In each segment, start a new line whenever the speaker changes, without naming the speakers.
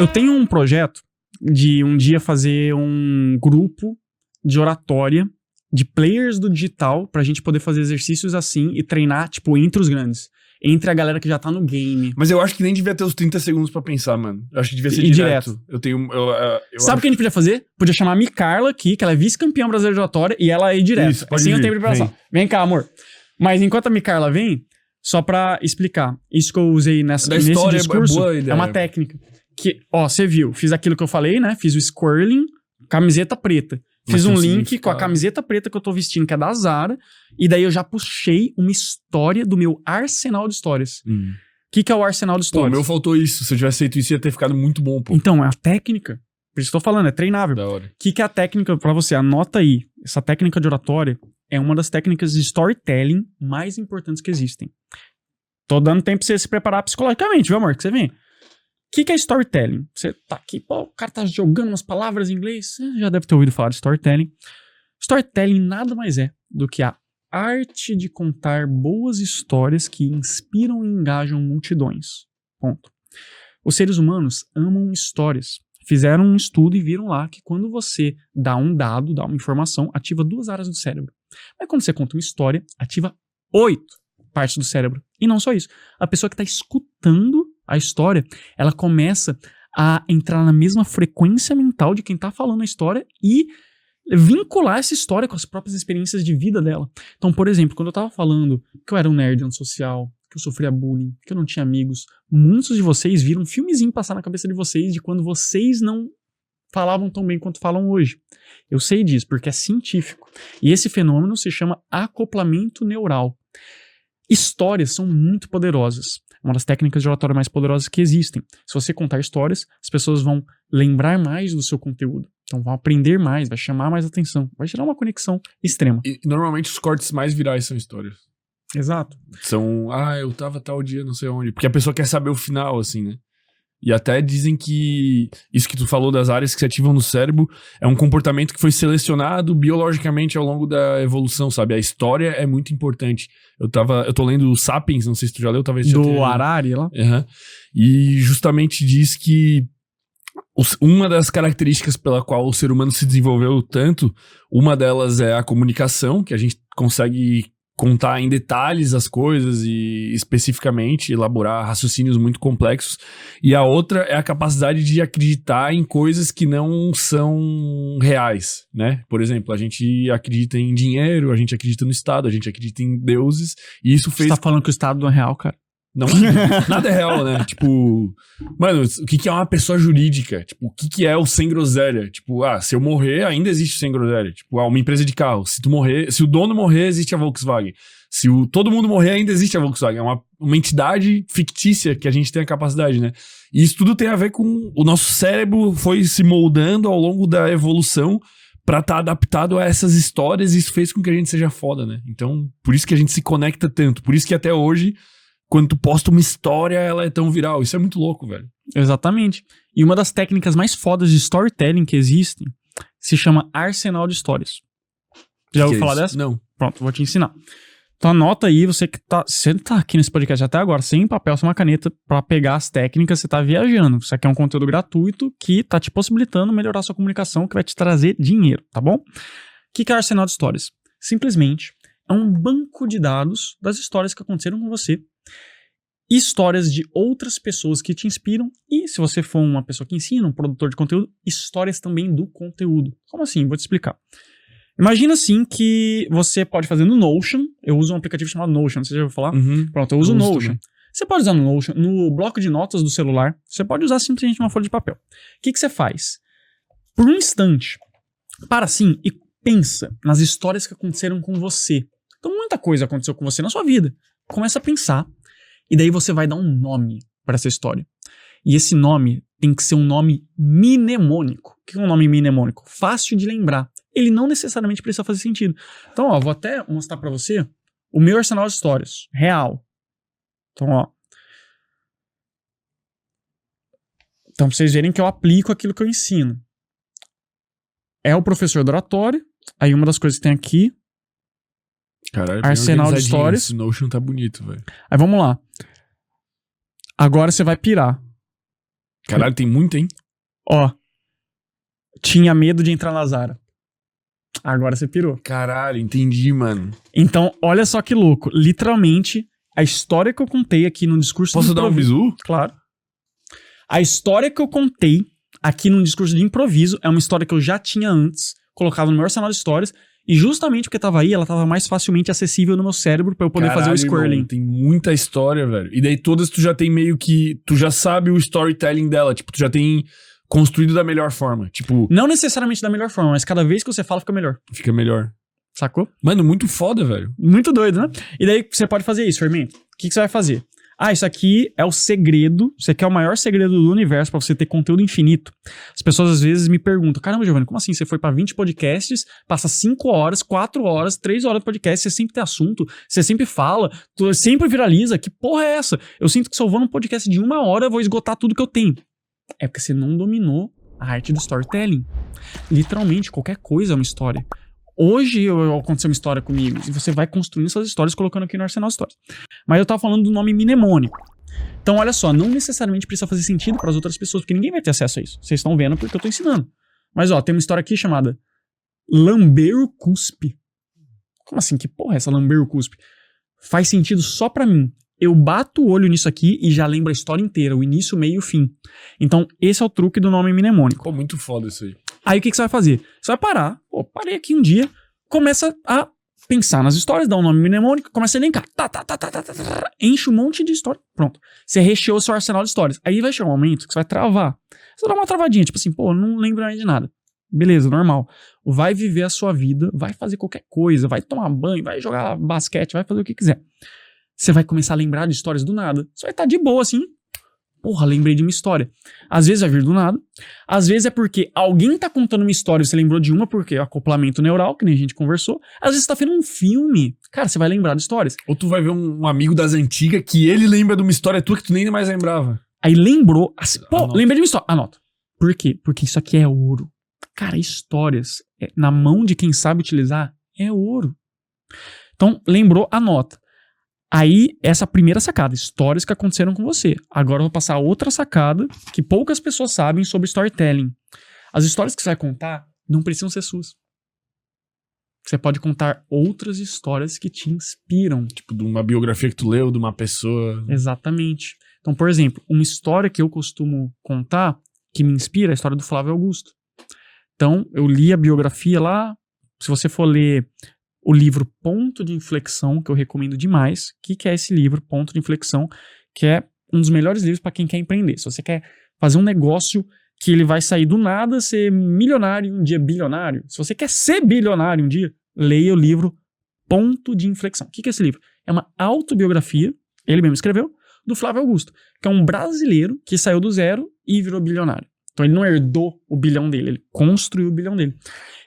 Eu tenho um projeto de um dia fazer um grupo de oratória de players do digital pra gente poder fazer exercícios assim e treinar, tipo, entre os grandes. Entre a galera que já tá no game.
Mas eu acho que nem devia ter os 30 segundos pra pensar, mano. Eu acho que devia ser
E
direto. Eu tenho...
Sabe o que a gente podia fazer? Podia chamar a Micarla aqui, que ela é vice-campeã brasileira de oratória, e ela ir direto.
Isso, pode
assim
vir,
eu tenho preparação. Vem cá, amor. Mas enquanto a Micarla vem, só pra explicar, isso que eu usei nesse discurso é uma técnica. Que, ó, você viu, fiz aquilo que eu falei, né? Fiz o squirreling, camiseta preta. Fiz um link com a camiseta preta que eu tô vestindo, que é da Zara. E daí eu já puxei uma história do meu arsenal de histórias. O que é o arsenal de histórias?
Pô, meu faltou isso. Se eu tivesse feito isso, ia ter ficado muito bom, pô.
Então, é a técnica. Por isso que eu tô falando, é treinável.
Da hora.
O que é a técnica pra você? Anota aí. Essa técnica de oratória é uma das técnicas de storytelling mais importantes que existem. Tô dando tempo pra você se preparar psicologicamente, viu, amor? Que você vem. O que é storytelling? Você tá aqui, pô, o cara tá jogando umas palavras em inglês. Você já deve ter ouvido falar de storytelling. Storytelling nada mais é do que a arte de contar boas histórias que inspiram e engajam multidões. Ponto. Os seres humanos amam histórias. Fizeram um estudo e viram lá que quando você dá um dado, dá uma informação, ativa 2 áreas do cérebro. Mas quando você conta uma história, ativa 8 partes do cérebro. E não só isso. A pessoa que está escutando a história, ela começa a entrar na mesma frequência mental de quem tá falando a história e vincular essa história com as próprias experiências de vida dela. Então, por exemplo, quando eu tava falando que eu era um nerd antissocial, que eu sofria bullying, que eu não tinha amigos, muitos de vocês viram um filmezinho passar na cabeça de vocês de quando vocês não falavam tão bem quanto falam hoje. Eu sei disso, porque é científico. E esse fenômeno se chama acoplamento neural. Histórias são muito poderosas. É uma das técnicas de oratória mais poderosas que existem. Se você contar histórias, as pessoas vão lembrar mais do seu conteúdo. Então vão aprender mais, vai chamar mais atenção. Vai gerar uma conexão extrema.
E normalmente os cortes mais virais são histórias.
Exato.
São, eu tava tal dia, não sei onde. Porque a pessoa quer saber o final, assim, né? E até dizem que isso que tu falou das áreas que se ativam no cérebro é um comportamento que foi selecionado biologicamente ao longo da evolução, sabe? A história é muito importante. Eu tô lendo o Sapiens, não sei se tu já leu, talvez já
do Harari lá.
Uhum. E justamente diz que uma das características pela qual o ser humano se desenvolveu tanto, uma delas é a comunicação, que a gente consegue contar em detalhes as coisas e especificamente elaborar raciocínios muito complexos. E a outra é a capacidade de acreditar em coisas que não são reais, né? Por exemplo, a gente acredita em dinheiro, a gente acredita no Estado, a gente acredita em deuses, e isso fez...
Você tá falando que o Estado não é real, cara?
Não, nada é real, né? Tipo, mano, o que é uma pessoa jurídica? Tipo, o que é o sem groselha? Tipo, se eu morrer, ainda existe o sem groselha. Tipo, uma empresa de carro. Se tu morrer, se o dono morrer, existe a Volkswagen. Se todo mundo morrer, ainda existe a Volkswagen. É uma entidade fictícia que a gente tem a capacidade, né? E isso tudo tem a ver com o nosso cérebro foi se moldando ao longo da evolução pra estar adaptado a essas histórias, e isso fez com que a gente seja foda, né? Então, por isso que a gente se conecta tanto. Por isso que até hoje, quando tu posta uma história, ela é tão viral. Isso é muito louco, velho.
Exatamente. E uma das técnicas mais fodas de storytelling que existem se chama arsenal de histórias. Já ouviu falar dessa?
Não.
Pronto, vou te ensinar. Então anota aí, você tá aqui nesse podcast até agora, sem papel, sem uma caneta, pra pegar as técnicas, você tá viajando. Isso aqui é um conteúdo gratuito que tá te possibilitando melhorar sua comunicação, que vai te trazer dinheiro, tá bom? O que é arsenal de histórias? Simplesmente é um banco de dados das histórias que aconteceram com você, histórias de outras pessoas que te inspiram, e se você for uma pessoa que ensina, um produtor de conteúdo, histórias também do conteúdo. Como assim? Vou te explicar. Imagina assim que você pode fazer no Notion. Eu uso um aplicativo chamado Notion, você já ouviu falar?
Uhum.
Pronto, eu uso o Notion.
Também.
Você pode usar no Notion, no bloco de notas do celular, você pode usar simplesmente uma folha de papel. O que você faz? Por um instante, para assim e pensa nas histórias que aconteceram com você. Então muita coisa aconteceu com você na sua vida. Começa a pensar, e daí você vai dar um nome para essa história. E esse nome tem que ser um nome mnemônico. O que é um nome mnemônico? Fácil de lembrar. Ele não necessariamente precisa fazer sentido. Então, ó, vou até mostrar pra você o meu arsenal de histórias, real. Então, ó. Então, pra vocês verem que eu aplico aquilo que eu ensino. É o professor do oratório. Aí uma das coisas que tem aqui,
caralho,
arsenal de histórias.
Esse Notion tá bonito, velho.
Aí vamos lá. Agora você vai pirar.
Caralho, tem muito, hein?
Ó, tinha medo de entrar na Zara. Agora você pirou.
Caralho, entendi, mano.
Então, olha só que louco. Literalmente, a história que eu contei aqui no discurso
Posso dar um bisu?
Claro. A história que eu contei aqui no discurso de improviso é uma história que eu já tinha antes, colocado no meu arsenal de histórias, e justamente porque tava aí, ela tava mais facilmente acessível no meu cérebro pra eu poder fazer o squirreling.
Irmão, tem muita história, velho. E daí todas tu já tem meio que... Tu já sabe o storytelling dela. Tipo, tu já tem construído da melhor forma. Tipo...
Não necessariamente da melhor forma, mas cada vez que você fala, fica melhor.
Fica melhor.
Sacou?
Mano, muito foda, velho.
Muito doido, né? E daí você pode fazer isso, Fermento. O que você vai fazer? Isso aqui é o segredo. Isso aqui é o maior segredo do universo pra você ter conteúdo infinito. As pessoas às vezes me perguntam, caramba, Giovanni, como assim? Você foi pra 20 podcasts, passa 5 horas, 4 horas, 3 horas de podcast, você sempre tem assunto, você sempre fala, sempre viraliza. Que porra é essa? Eu sinto que se eu vou num podcast de 1 hora, eu vou esgotar tudo que eu tenho. É porque você não dominou a arte do storytelling. Literalmente, qualquer coisa é uma história. Hoje aconteceu uma história comigo e você vai construindo essas histórias colocando aqui no Arsenal Stories. Mas eu tava falando do nome mnemônico. Então, olha só, não necessariamente precisa fazer sentido para as outras pessoas, porque ninguém vai ter acesso a isso. Vocês estão vendo porque eu tô ensinando. Mas, ó, tem uma história aqui chamada Lamber o Cuspe. Como assim? Que porra é essa Lamber o Cuspe? Faz sentido só pra mim. Eu bato o olho nisso aqui e já lembro a história inteira, o início, o meio e o fim. Então, esse é o truque do nome mnemônico.
Pô, muito foda isso aí.
Aí o que você vai fazer? Você vai parar, parei aqui um dia, começa a pensar nas histórias, dá um nome mnemônico, começa a elencar, enche um monte de história, pronto. Você recheou o seu arsenal de histórias. Aí vai chegar um momento que você vai travar. Você vai dar uma travadinha, tipo assim, não lembro mais de nada. Beleza, normal. Vai viver a sua vida, vai fazer qualquer coisa, vai tomar banho, vai jogar basquete, vai fazer o que quiser. Você vai começar a lembrar de histórias do nada. Você vai estar de boa assim. Porra, lembrei de uma história. Às vezes vai vir do nada. Às vezes é porque alguém tá contando uma história e você lembrou de uma porque é acoplamento neural, que nem a gente conversou. Às vezes você tá vendo um filme. Cara, você vai lembrar de histórias.
Ou tu vai ver um amigo das antigas que ele lembra de uma história tua que tu nem mais lembrava.
Aí lembrou. Assim, lembrei de uma história. Anota. Por quê? Porque isso aqui é ouro. Cara, histórias na mão de quem sabe utilizar é ouro. Então, lembrou, anota. Aí, essa primeira sacada, histórias que aconteceram com você. Agora eu vou passar outra sacada que poucas pessoas sabem sobre storytelling. As histórias que você vai contar não precisam ser suas. Você pode contar outras histórias que te inspiram.
Tipo, de uma biografia que tu leu, de uma pessoa.
Exatamente. Então, por exemplo, uma história que eu costumo contar, que me inspira, é a história do Flávio Augusto. Então, eu li a biografia lá. Se você for ler o livro Ponto de Inflexão, que eu recomendo demais. O que é esse livro, Ponto de Inflexão? Que é um dos melhores livros para quem quer empreender. Se você quer fazer um negócio que ele vai sair do nada, ser milionário, um dia bilionário. Se você quer ser bilionário um dia, leia o livro Ponto de Inflexão. O que é esse livro? É uma autobiografia, ele mesmo escreveu, do Flávio Augusto, que é um brasileiro que saiu do zero e virou bilionário. Então ele não herdou o bilhão dele, ele construiu o bilhão dele.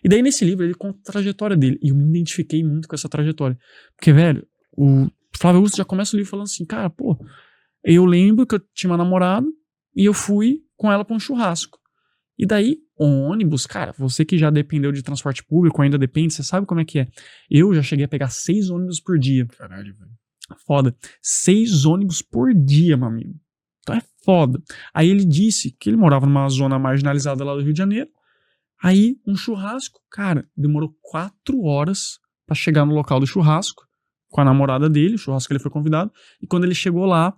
E daí nesse livro ele conta a trajetória dele. E eu me identifiquei muito com essa trajetória. Porque, velho, o Flávio Augusto já começa o livro falando assim, cara, eu lembro que eu tinha uma namorada e eu fui com ela pra um churrasco. E daí, ônibus, cara, você que já dependeu de transporte público, ainda depende, você sabe como é que é. Eu já cheguei a pegar 6 ônibus por dia.
Caralho, velho.
Foda. 6 ônibus por dia, meu amigo. Então é foda. Aí ele disse que ele morava numa zona marginalizada lá do Rio de Janeiro. Aí, um churrasco, cara, demorou 4 horas pra chegar no local do churrasco com a namorada dele, o churrasco que ele foi convidado. E quando ele chegou lá,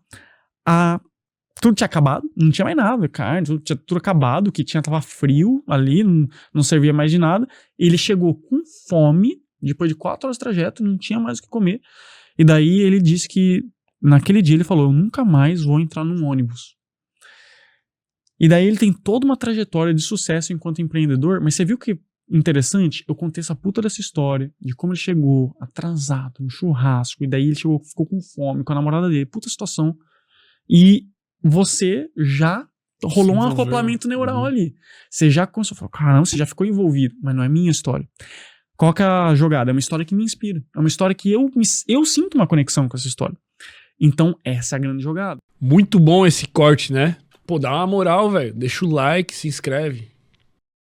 tudo tinha acabado, não tinha mais nada, carne, tinha tudo acabado, o que tinha tava frio ali, não servia mais de nada. Ele chegou com fome, depois de 4 horas de trajeto, não tinha mais o que comer. E daí ele disse que naquele dia ele falou, eu nunca mais vou entrar num ônibus. E daí ele tem toda uma trajetória de sucesso enquanto empreendedor, mas você viu que interessante? Eu contei essa puta dessa história, de como ele chegou atrasado no churrasco, e daí ele ficou com fome, com a namorada dele, puta situação. E você já rolou um acoplamento neural ali. Você já começou a falar, caramba, você já ficou envolvido, mas não é minha história. Qual que é a jogada? É uma história que me inspira. É uma história que eu sinto uma conexão com essa história. Então, essa é a grande jogada.
Muito bom esse corte, né? Pô, dá uma moral, velho. Deixa o like, se inscreve.